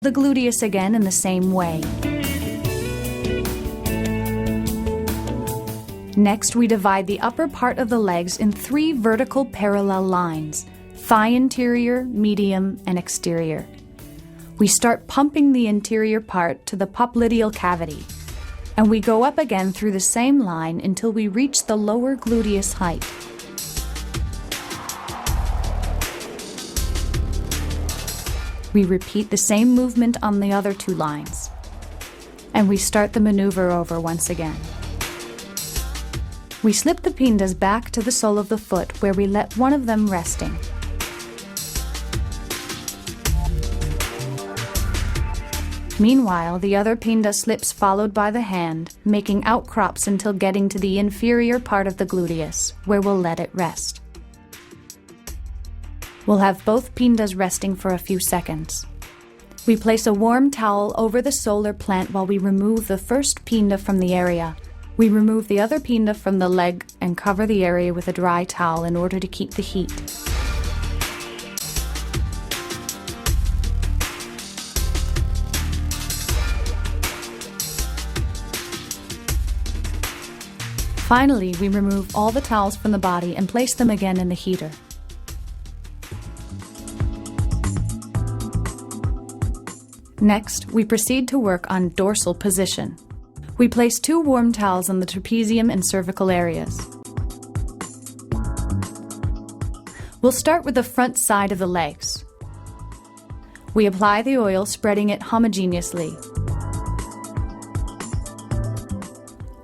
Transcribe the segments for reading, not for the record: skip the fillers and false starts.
the gluteus again in the same way. Next, we divide the upper part of the legs in 3 vertical parallel lines: thigh interior, medium, and exterior. We start pumping the interior part to the popliteal cavity, and we go up again through the same line until we reach the lower gluteus height. We repeat the same movement on the other 2 lines, and we start the maneuver over once again. We slip the pindas back to the sole of the foot, where we let one of them resting. Meanwhile, the other pinda slips followed by the hand, making outcrops until getting to the inferior part of the gluteus, where we'll let it rest. We'll have both pindas resting for a few seconds. We place a warm towel over the solar plant while we remove the first pinda from the area. We remove the other pinda from the leg and cover the area with a dry towel in order to keep the heat. Finally, we remove all the towels from the body and place them again in the heater. Next, we proceed to work on dorsal position. We place 2 warm towels on the trapezium and cervical areas. We'll start with the front side of the legs. We apply the oil, spreading it homogeneously.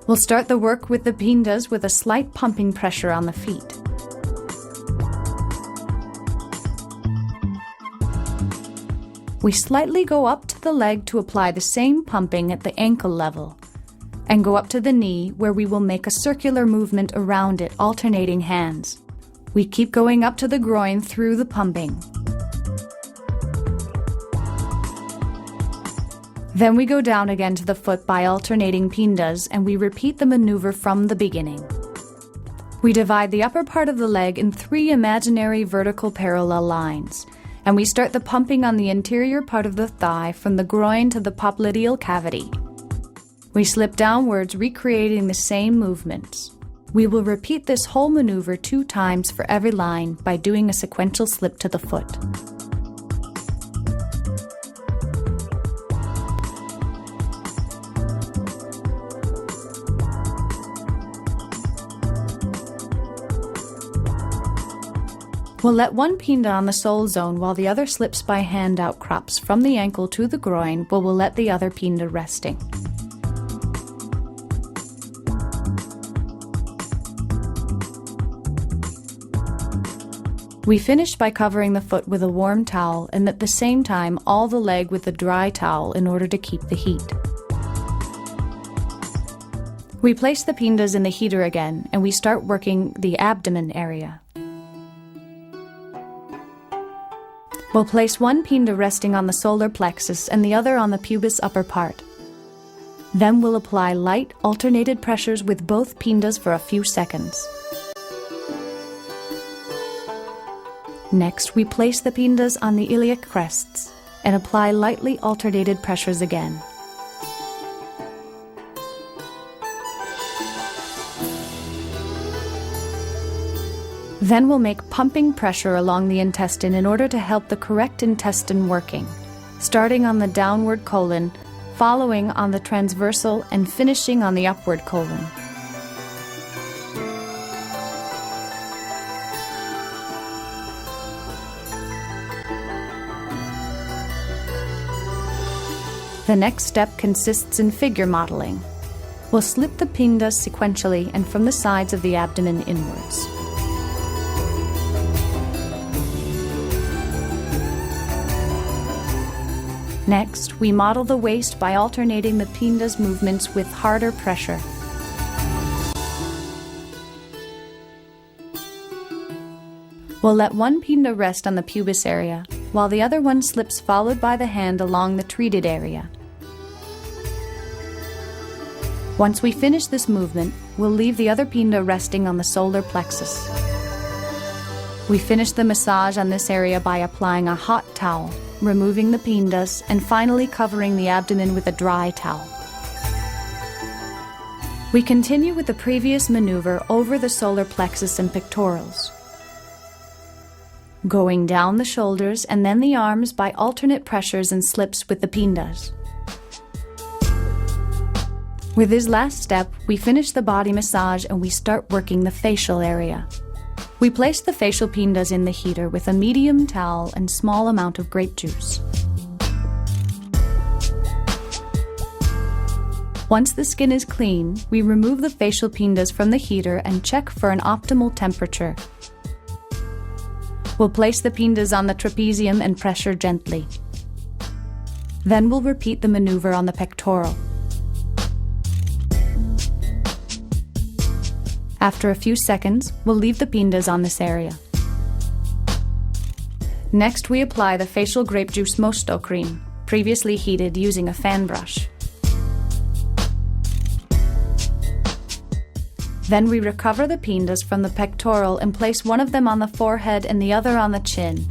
We'll start the work with the pindas with a slight pumping pressure on the feet. We slightly go up to the leg to apply the same pumping at the ankle level, and go up to the knee, where we will make a circular movement around it, alternating hands. We keep going up to the groin through the pumping. Then we go down again to the foot by alternating pindas, and we repeat the maneuver from the beginning. We divide the upper part of the leg in 3 imaginary vertical parallel lines, and we start the pumping on the interior part of the thigh from the groin to the popliteal cavity. We slip downwards, recreating the same movements. We will repeat this whole maneuver 2 times for every line by doing a sequential slip to the foot. We'll let one pinda on the sole zone while the other slips by hand outcrops from the ankle to the groin, while we'll let the other pinda resting. We finish by covering the foot with a warm towel, and at the same time all the leg with a dry towel in order to keep the heat. We place the pindas in the heater again, and we start working the abdomen area. We'll place one pinda resting on the solar plexus and the other on the pubis upper part. Then we'll apply light alternated pressures with both pindas for a few seconds. Next, we place the pindas on the iliac crests and apply lightly alternated pressures again. Then we'll make pumping pressure along the intestine in order to help the correct intestine working, starting on the downward colon, following on the transversal, and finishing on the upward colon. The next step consists in figure modeling. We'll slip the pindas sequentially and from the sides of the abdomen inwards. Next, we model the waist by alternating the pindas movements with harder pressure. We'll let one pinda rest on the pubis area, while the other one slips followed by the hand along the treated area. Once we finish this movement, we'll leave the other pinda resting on the solar plexus. We finish the massage on this area by applying a hot towel, removing the pindas, and finally covering the abdomen with a dry towel. We continue with the previous maneuver over the solar plexus and pectorals, going down the shoulders and then the arms by alternate pressures and slips with the pindas. With this last step, we finish the body massage and we start working the facial area. We place the facial pindas in the heater with a medium towel and small amount of grape juice. Once the skin is clean, we remove the facial pindas from the heater and check for an optimal temperature. We'll place the pindas on the trapezium and pressure gently. Then we'll repeat the maneuver on the pectoral. After a few seconds, we'll leave the pindas on this area. Next, we apply the facial grape juice mosto cream, previously heated using a fan brush. Then we recover the pindas from the pectoral and place one of them on the forehead and the other on the chin.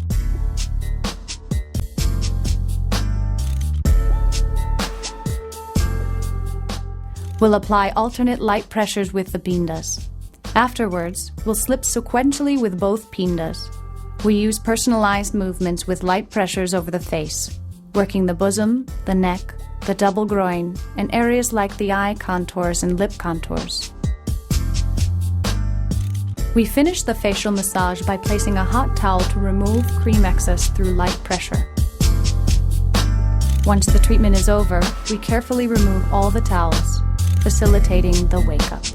We'll apply alternate light pressures with the pindas. Afterwards, we'll slip sequentially with both pindas. We use personalized movements with light pressures over the face, working the bosom, the neck, the double groin, and areas like the eye contours and lip contours. We finish the facial massage by placing a hot towel to remove cream excess through light pressure. Once the treatment is over, we carefully remove all the towels, facilitating the wake-up.